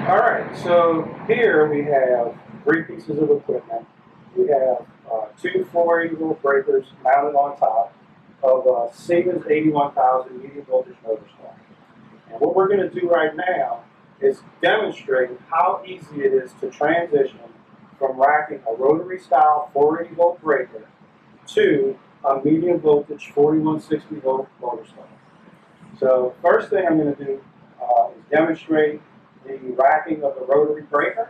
Alright, so here we have three pieces of equipment. We have two 480-volt breakers mounted on top of a Siemens 81,000 medium voltage motor start. And what we're going to do right now is demonstrate how easy it is to transition from racking a rotary style 480-volt breaker to a medium voltage 4160-volt motor start. So first thing I'm going to do is demonstrate the racking of the rotary breaker.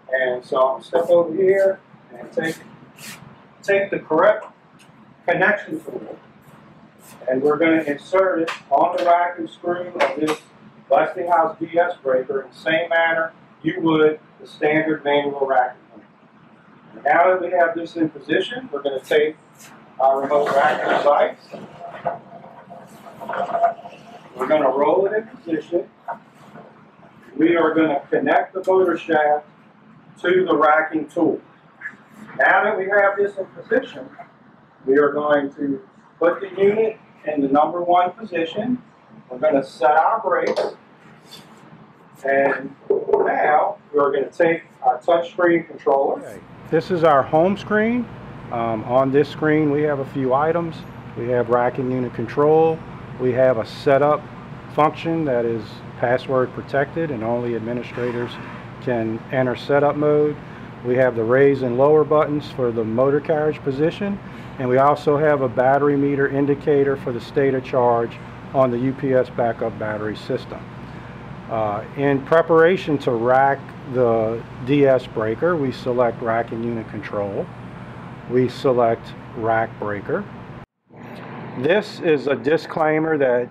And so I'm going to step over here and take the correct connection tool, and we're going to insert it on the racking screw of this Westinghouse DS breaker in the same manner you would the standard manual racking tool. Now that we have this in position, we're going to take our remote racking device. We're going to roll it in position. We are going to connect the motor shaft to the racking tool. Now that we have this in position, we are going to put the unit in the number one position. We're going to set our brakes. And now we're going to take our touchscreen controller. Okay. This is our home screen. On this screen we have a few items. We have racking unit control. We have a setup function that is password protected and only administrators can enter setup mode. We have the raise and lower buttons for the motor carriage position, and we also have a battery meter indicator for the state of charge on the UPS backup battery system. In preparation to rack the DS breaker, we select racking unit control. We select rack breaker. This is a disclaimer that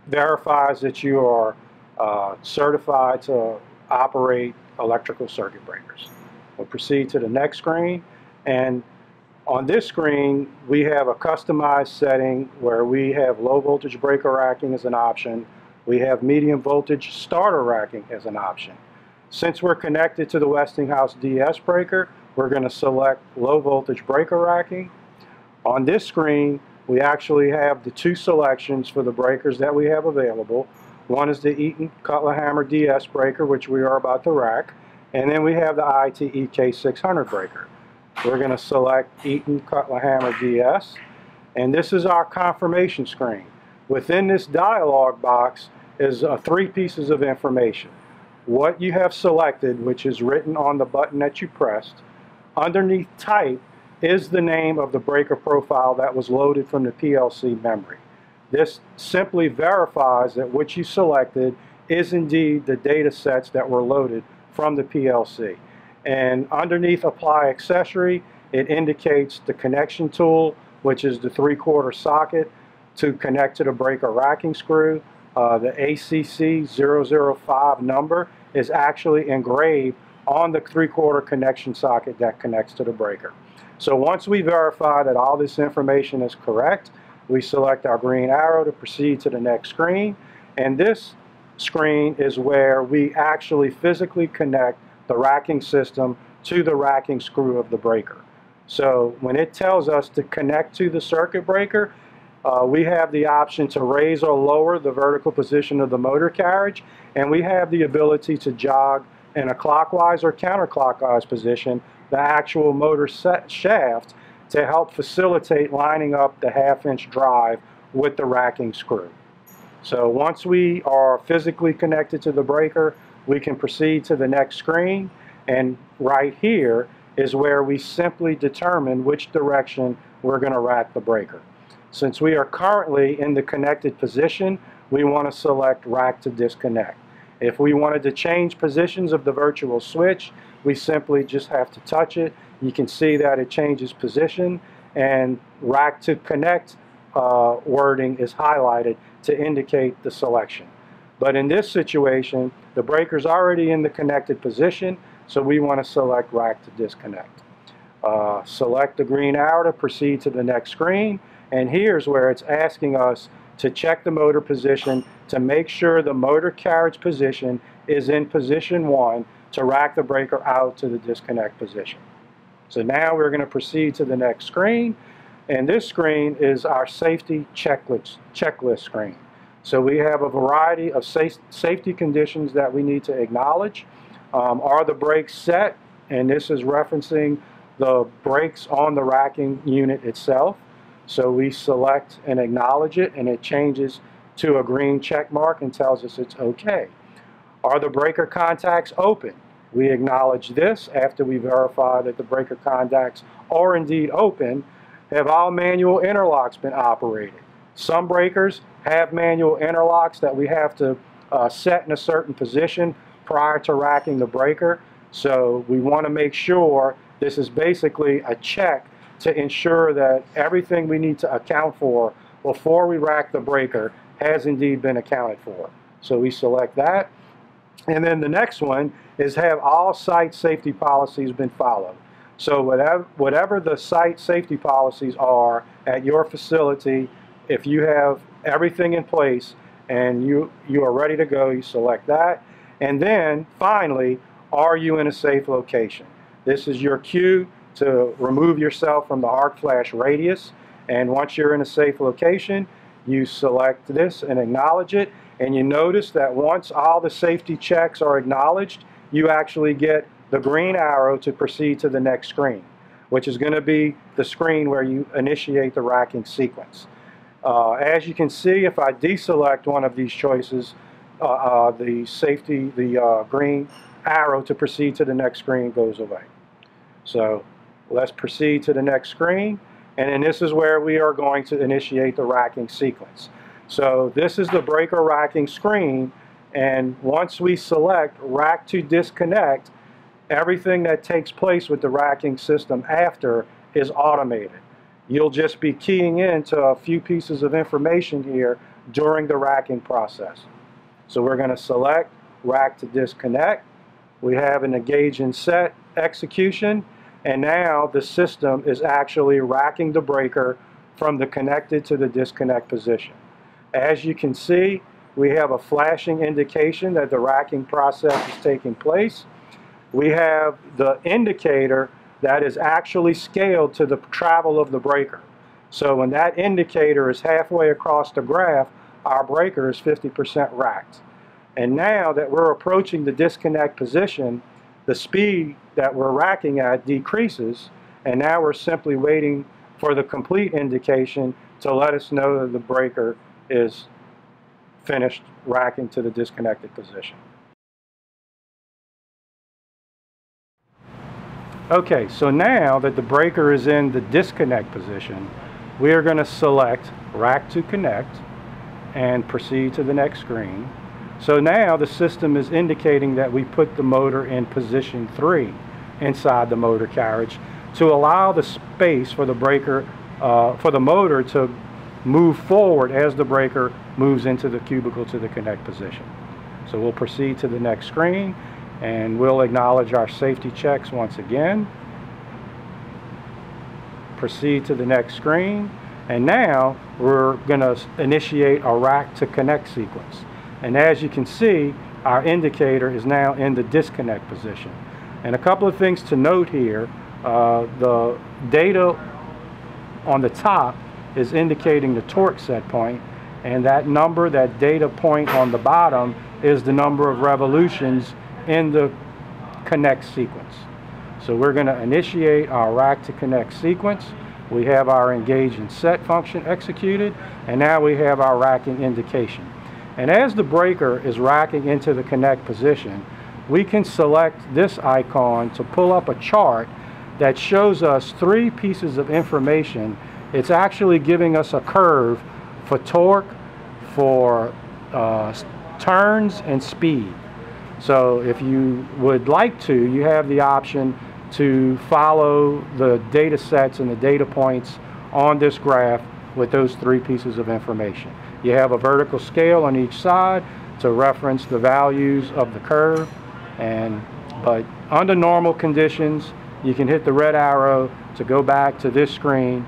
verifies that you are certified to operate electrical circuit breakers. We'll proceed to the next screen, and on this screen we have a customized setting where we have low voltage breaker racking as an option. We have medium voltage starter racking as an option. Since we're connected to the Westinghouse DS breaker, we're going to select low voltage breaker racking. On this screen we actually have the two selections for the breakers that we have available. One is the Eaton Cutler Hammer DS breaker, which we are about to rack, and then we have the ITE K600 breaker. We're going to select Eaton Cutler Hammer DS, and this is our confirmation screen. Within this dialog box is three pieces of information. What you have selected, which is written on the button that you pressed. Underneath type is the name of the breaker profile that was loaded from the PLC memory. This simply verifies that what you selected is indeed the data sets that were loaded from the PLC. And underneath apply accessory, it indicates the connection tool, which is the 3/4 socket to connect to the breaker racking screw. The ACC 005 number is actually engraved on the 3/4 connection socket that connects to the breaker. So once we verify that all this information is correct, we select our green arrow to proceed to the next screen. And this screen is where we actually physically connect the racking system to the racking screw of the breaker. So when it tells us to connect to the circuit breaker, we have the option to raise or lower the vertical position of the motor carriage, and we have the ability to jog in a clockwise or counterclockwise position the actual motor shaft to help facilitate lining up the 1/2-inch drive with the racking screw. So once we are physically connected to the breaker, we can proceed to the next screen, and right here is where we simply determine which direction we're going to rack the breaker. Since we are currently in the connected position, we want to select rack to disconnect. If we wanted to change positions of the virtual switch, we simply just have to touch it. You can see that it changes position, and rack to connect wording is highlighted to indicate the selection. But in this situation, the breaker's already in the connected position, so we want to select rack to disconnect. Select the green arrow to proceed to the next screen, and here's where it's asking us to check the motor position to make sure the motor carriage position is in position 1 to rack the breaker out to the disconnect position. So now we're going to proceed to the next screen, and this screen is our safety checklist screen. So we have a variety of safety conditions that we need to acknowledge. Are the brakes set? And this is referencing the brakes on the racking unit itself. So we select and acknowledge it, and it changes to a green check mark and tells us it's okay. Are the breaker contacts open? We acknowledge this after we verify that the breaker contacts are indeed open. Have all manual interlocks been operated? Some breakers have manual interlocks that we have to set in a certain position prior to racking the breaker. So we want to make sure this is basically a check to ensure that everything we need to account for before we rack the breaker has indeed been accounted for. So we select that. And then the next one is, have all site safety policies been followed? So whatever the site safety policies are at your facility, if you have everything in place and you are ready to go, you select that. And then finally, are you in a safe location? This is your cue to remove yourself from the arc flash radius. And once you're in a safe location, you select this and acknowledge it. And you notice that once all the safety checks are acknowledged, you actually get the green arrow to proceed to the next screen, which is going to be the screen where you initiate the racking sequence. As you can see, if I deselect one of these choices, the green arrow to proceed to the next screen goes away. So let's proceed to the next screen, and then this is where we are going to initiate the racking sequence. So this is the breaker racking screen, and once we select rack to disconnect, everything that takes place with the racking system after is automated. You'll just be keying into a few pieces of information here during the racking process. So we're going to select rack to disconnect. We have an engage and set execution, and now the system is actually racking the breaker from the connected to the disconnect position. As you can see, we have a flashing indication that the racking process is taking place. We have the indicator that is actually scaled to the travel of the breaker. So when that indicator is halfway across the graph, our breaker is 50% racked. And now that we're approaching the disconnect position, the speed that we're racking at decreases, and now we're simply waiting for the complete indication to let us know that the breaker is finished racking to the disconnected position. Okay, so now that the breaker is in the disconnect position, we are going to select rack to connect and proceed to the next screen. So now the system is indicating that we put the motor in position 3 inside the motor carriage to allow the space for the breaker, for the motor to move forward as the breaker moves into the cubicle to the connect position. So we'll proceed to the next screen, and we'll acknowledge our safety checks once again. Proceed to the next screen, and now we're going to initiate a rack to connect sequence. And as you can see, our indicator is now in the disconnect position. And a couple of things to note here, the data on the top is indicating the torque set point, and that number, that data point on the bottom, is the number of revolutions in the connect sequence. So we're going to initiate our rack to connect sequence. We have our engage and set function executed, and now we have our racking indication. And as the breaker is racking into the connect position, we can select this icon to pull up a chart that shows us 3 pieces of information. It's actually giving us a curve for torque, for turns, and speed. So if you would like to, you have the option to follow the data sets and the data points on this graph with those 3 pieces of information. You have a vertical scale on each side to reference the values of the curve, but under normal conditions, you can hit the red arrow to go back to this screen.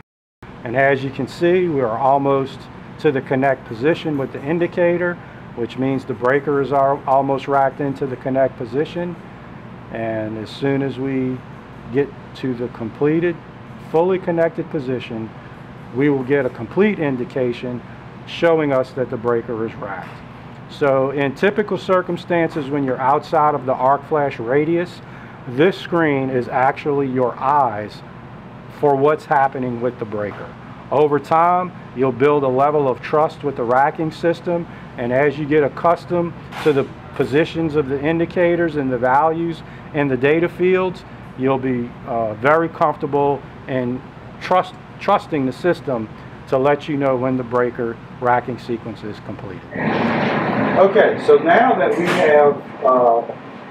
And as you can see, we are almost to the connect position with the indicator, which means the breaker is almost racked into the connect position. And as soon as we get to the completed, fully connected position, we will get a complete indication showing us that the breaker is racked. So in typical circumstances, when you're outside of the arc flash radius, this screen is actually your eyes for what's happening with the breaker. Over time, you'll build a level of trust with the racking system, and as you get accustomed to the positions of the indicators and the values in the data fields, you'll be very comfortable in trusting the system to let you know when the breaker racking sequence is completed. Okay, so now that we have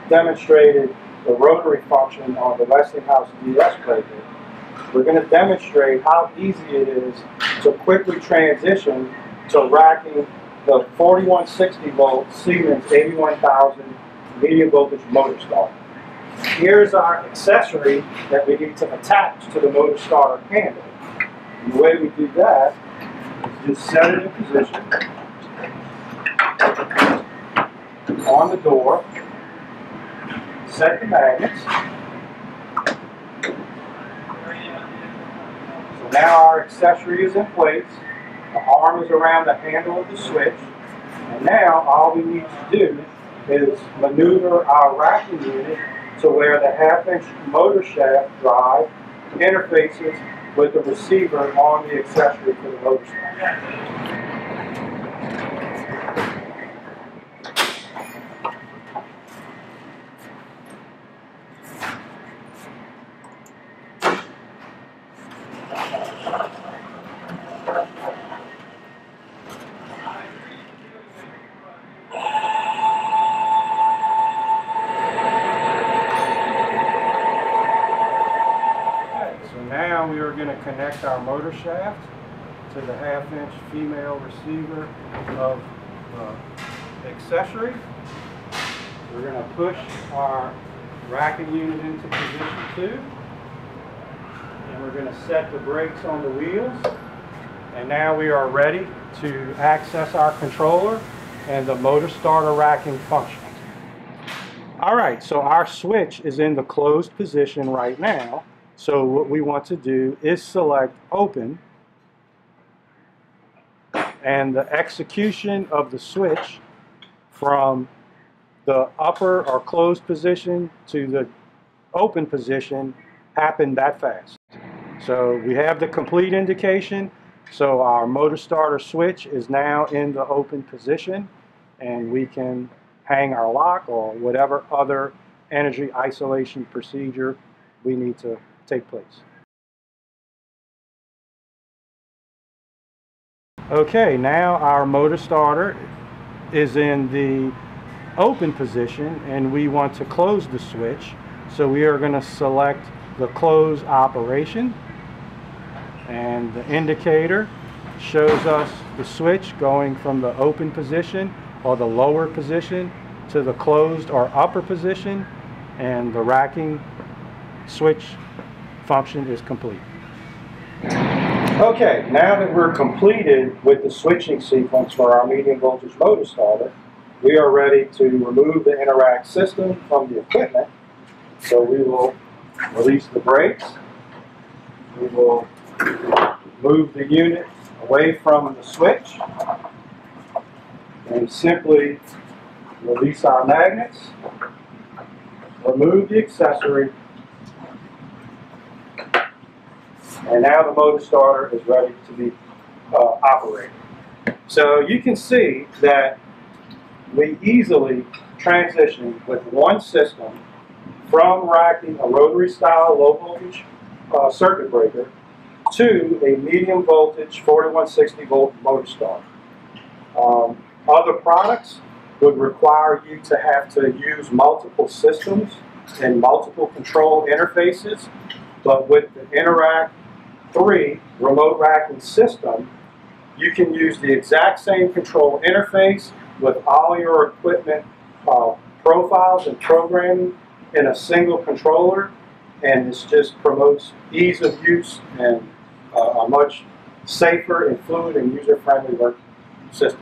demonstrated the rotary function on the Westinghouse DS breaker, we're going to demonstrate how easy it is to quickly transition to racking the 4160 volt Siemens 81,000 medium voltage motor starter. Here's our accessory that we need to attach to the motor starter handle. And the way we do that is just set it in position on the door, set the magnets. So now our accessory is in place, the arm is around the handle of the switch, and now all we need to do is maneuver our racking unit to where the 1/2-inch motor shaft drive interfaces with the receiver on the accessory for the motor starter. Now we are going to connect our motor shaft to the 1/2-inch female receiver of the accessory. We're going to push our racking unit into position 2. And we're going to set the brakes on the wheels. And now we are ready to access our controller and the motor starter racking function. Alright, so our switch is in the closed position right now. So what we want to do is select open, and the execution of the switch from the upper or closed position to the open position happened that fast. So we have the complete indication, so our motor starter switch is now in the open position, and we can hang our lock or whatever other energy isolation procedure we need to take place. Okay, now our motor starter is in the open position and we want to close the switch. So we are going to select the close operation, and the indicator shows us the switch going from the open position or the lower position to the closed or upper position, and the racking switch function is complete. Okay, now that we're completed with the switching sequence for our medium voltage motor starter, we are ready to remove the inoRAC system from the equipment. So we will release the brakes. We will move the unit away from the switch and simply release our magnets, remove the accessory, and now the motor starter is ready to be operated. So you can see that we easily transition with one system from racking a rotary style low voltage circuit breaker to a medium voltage 4160 volt motor starter. Other products would require you to have to use multiple systems and multiple control interfaces, but with the inoRAC3 remote racking system, you can use the exact same control interface with all your equipment profiles and programming in a single controller, and this just promotes ease of use and a much safer and fluid and user-friendly work system.